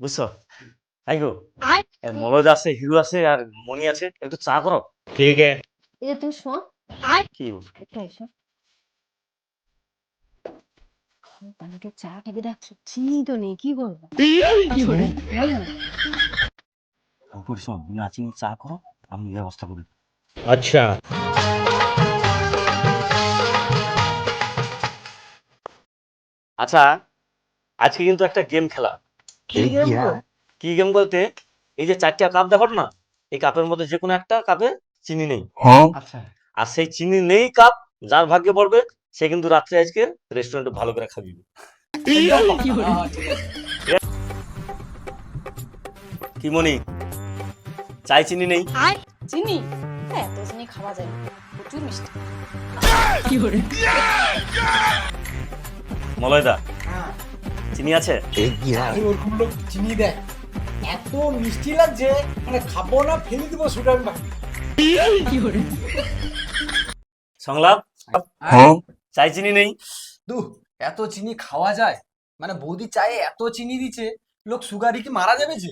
বুঝছো? তাই গো, মনোজ আছে, হিরো আছে আর মনি আছে, একটু চা করো। ठीक है। এই যে তুমি শোন, কি একটু এসো। আমাকে চা খেতে ডাকছো, চিনি তো নেই, কি করবো? শোন, নাচিন চা করো, আমি ব্যবস্থা করি। अच्छा। আচ্ছা, আজকে কিন্তু একটা গেম খেলা। কি গেম বলতে, এই যে 4টা কাপ দেখো না, এই কাপের মধ্যে যে কোনো একটা কাপে চিনি নেই। আচ্ছা আর সেই চিনি নেই কাপ যার ভাগ্যে পড়বে, সে কিন্তু রাত্রে আজকে রেস্টুরেন্টে ভালো করে খাবি। কি মনি, চাই চিনি নেই? চিনি? এত চিনি খাওয়া যায় না, প্রচুর মিষ্টি। মলয়দা, চিনি আছে? আমি ওরকম লোক চিনি দেয়, এত মিষ্টি লাগছে মানে খাবো না, ফেলে দিব সেটা আমি ভাবি। সংলাপ, চাই চিনি নেই? দু এত চিনি খাওয়া যায়? মানে বৌদি চায়ে এত চিনি দিচ্ছে, লোক সুগারি কি মারা যাবে যে?